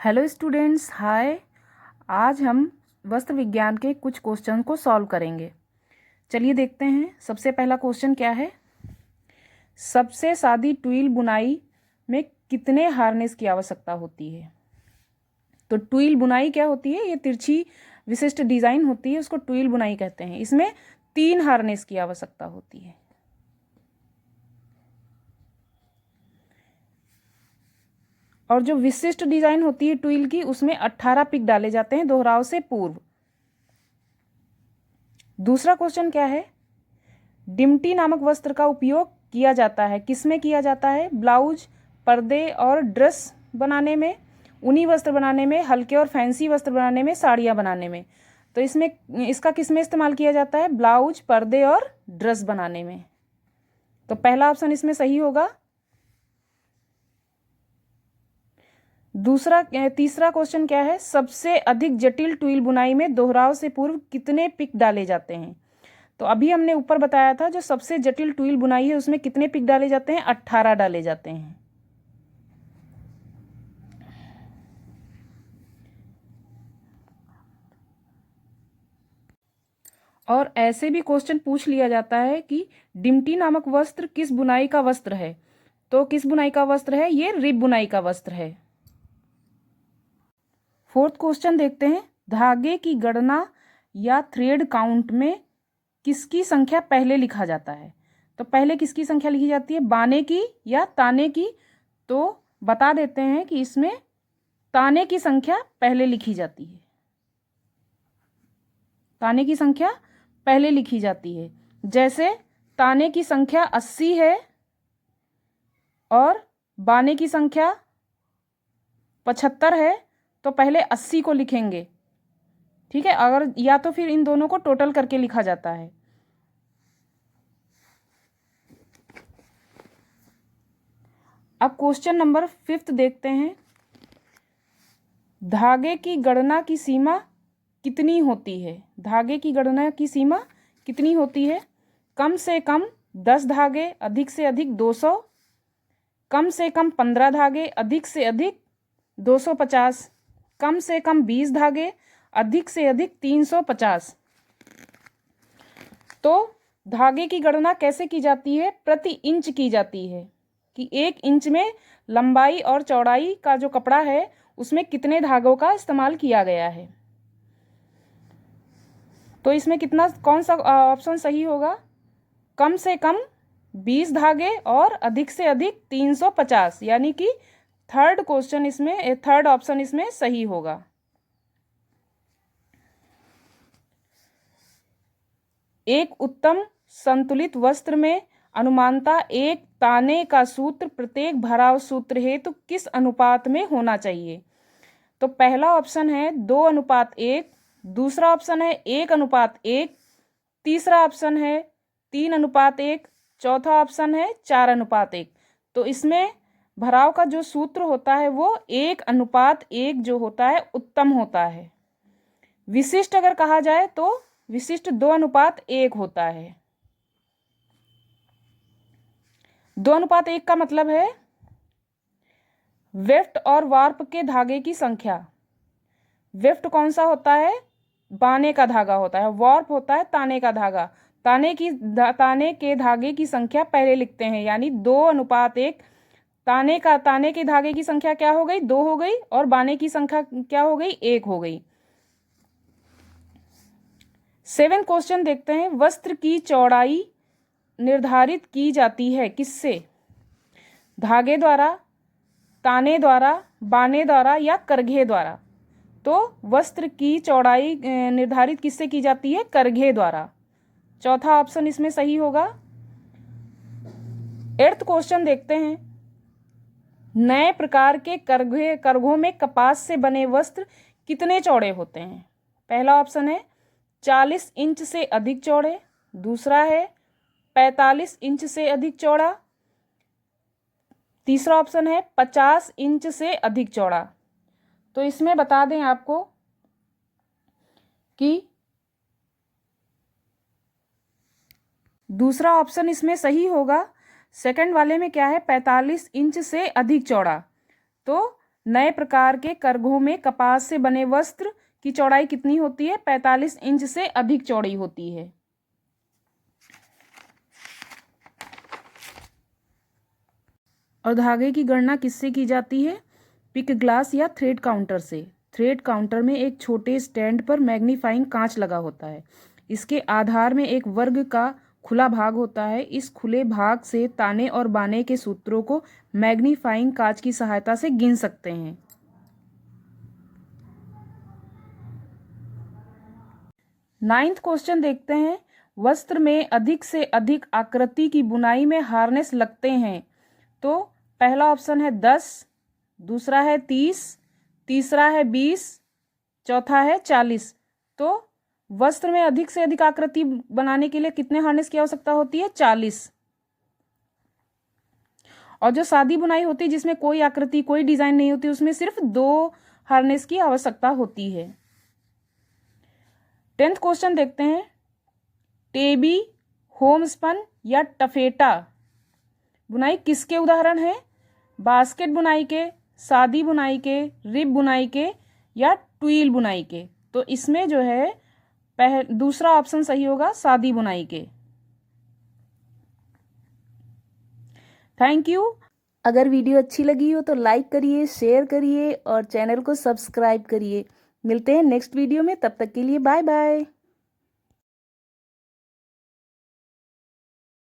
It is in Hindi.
हेलो स्टूडेंट्स, हाय। आज हम वस्त्र विज्ञान के कुछ क्वेश्चन को सॉल्व करेंगे। चलिए देखते हैं। सबसे पहला क्वेश्चन क्या है। सबसे सादी ट्विल बुनाई में कितने हार्नेस की आवश्यकता होती है। तो ट्विल बुनाई क्या होती है, ये तिरछी विशिष्ट डिजाइन होती है, उसको ट्विल बुनाई कहते हैं। इसमें 3 हार्नेस की आवश्यकता होती है। और जो विशिष्ट डिजाइन होती है ट्विल की, उसमें 18 पिक डाले जाते हैं दोहराव से पूर्व। दूसरा क्वेश्चन क्या है। डिम्टी नामक वस्त्र का उपयोग किया जाता है, किसमें किया जाता है। ब्लाउज, पर्दे और ड्रेस बनाने में, ऊनी वस्त्र बनाने में, हल्के और फैंसी वस्त्र बनाने में, साड़ियाँ बनाने में। तो इसमें इसका किसमें इस्तेमाल किया जाता है। ब्लाउज, पर्दे और ड्रेस बनाने में। तो पहला ऑप्शन इसमें सही होगा। तीसरा क्वेश्चन क्या है। सबसे अधिक जटिल ट्विल बुनाई में दोहराव से पूर्व कितने पिक डाले जाते हैं। तो अभी हमने ऊपर बताया था, जो सबसे जटिल ट्विल बुनाई है उसमें कितने पिक डाले जाते हैं, 18 डाले जाते हैं। और ऐसे भी क्वेश्चन पूछ लिया जाता है कि डिम्टी नामक वस्त्र किस बुनाई का वस्त्र है। तो किस बुनाई का वस्त्र है, ये रिब बुनाई का वस्त्र है। फोर्थ क्वेश्चन देखते हैं। धागे की गणना या थ्रेड काउंट में किसकी संख्या पहले लिखा जाता है। तो पहले किसकी संख्या लिखी जाती है, बाने की या ताने की। तो बता देते हैं कि इसमें ताने की संख्या पहले लिखी जाती है। ताने की संख्या पहले लिखी जाती है। जैसे ताने की संख्या 80 है और बाने की संख्या 75 है, तो पहले 80 को लिखेंगे, ठीक है। अगर या तो फिर इन दोनों को टोटल करके लिखा जाता है। अब क्वेश्चन नंबर 5 देखते हैं। धागे की गणना की सीमा कितनी होती है। धागे की गणना की सीमा कितनी होती है। कम से कम 10 धागे, अधिक से अधिक 200, कम से कम 15 धागे, अधिक से अधिक 250, कम से कम 20 धागे, अधिक से अधिक 350। तो धागे की गणना कैसे की जाती है, प्रति इंच की जाती है कि 1 इंच में लंबाई और चौड़ाई का जो कपड़ा है उसमें कितने धागों का इस्तेमाल किया गया है। तो इसमें कौन सा ऑप्शन सही होगा। कम से कम 20 धागे और अधिक से अधिक 350, यानी कि थर्ड ऑप्शन इसमें सही होगा। एक उत्तम संतुलित वस्त्र में अनुमानतः एक ताने का सूत्र प्रत्येक भराव सूत्र हेतु किस अनुपात में होना चाहिए। तो पहला ऑप्शन है 2:1, दूसरा ऑप्शन है 1:1, तीसरा ऑप्शन है 3:1, चौथा ऑप्शन है 4:1। तो इसमें भराव का जो सूत्र होता है वो 1:1 जो होता है उत्तम होता है। विशिष्ट अगर कहा जाए तो विशिष्ट 2:1 होता है। 2:1 का मतलब है वेफ्ट और वार्प के धागे की संख्या। वेफ्ट कौन सा होता है, बाने का धागा होता है। वार्प होता है ताने का धागा। ताने के धागे की संख्या पहले लिखते हैं, यानी 2:1। ताने के धागे की संख्या क्या हो गई, 2 हो गई, और बाने की संख्या क्या हो गई, 1 हो गई। 7 क्वेश्चन देखते हैं। वस्त्र की चौड़ाई निर्धारित की जाती है किससे। धागे द्वारा, ताने द्वारा, बाने द्वारा या करघे द्वारा। तो वस्त्र की चौड़ाई निर्धारित किससे की जाती है, करघे द्वारा। चौथा ऑप्शन इसमें सही होगा। 8th क्वेश्चन देखते हैं। नए प्रकार के करघों में कपास से बने वस्त्र कितने चौड़े होते हैं। पहला ऑप्शन है 40 इंच से अधिक चौड़े, दूसरा है 45 इंच से अधिक चौड़ा, तीसरा ऑप्शन है 50 इंच से अधिक चौड़ा। तो इसमें बता दें आपको कि दूसरा ऑप्शन इसमें सही होगा। सेकंड वाले में क्या है, 45 इंच से अधिक चौड़ा। तो नए प्रकार के करघों में कपास से बने वस्त्र की चौड़ाई कितनी होती है? 45 इंच से अधिक चौड़ी होती है। और धागे की गणना किससे की जाती है? पिक ग्लास या थ्रेड काउंटर से। थ्रेड काउंटर में एक छोटे स्टैंड पर मैग्नीफाइंग कांच लगा होता है। इसके आधार में एक वर्ग का खुला भाग होता है। इस खुले भाग से ताने और बाने के सूत्रों को मैग्नीफाइंग कांच की सहायता से गिन सकते हैं। 9th क्वेश्चन देखते हैं। वस्त्र में अधिक से अधिक आकृति की बुनाई में हार्नेस लगते हैं। तो पहला ऑप्शन है 10, दूसरा है 30, तीसरा है 20, चौथा है 40। तो वस्त्र में अधिक से अधिक आकृति बनाने के लिए कितने हार्नेस की आवश्यकता होती है? 40। और जो सादी बुनाई होती है जिसमें कोई आकृति कोई डिजाइन नहीं होती उसमें सिर्फ 2 हार्नेस की आवश्यकता होती है। 10th क्वेश्चन देखते हैं। टेबी, होमस्पन या टफेटा बुनाई किसके उदाहरण है? बास्केट बुनाई के, सादी बुनाई के, रिब बुनाई के या ट्विल बुनाई के। तो इसमें जो है दूसरा ऑप्शन सही होगा, सादी बुनाई के। Thank you. अगर वीडियो अच्छी लगी हो तो लाइक करिए, शेयर करिए और चैनल को सब्सक्राइब करिए। मिलते हैं नेक्स्ट वीडियो में, तब तक के लिए बाय बाय।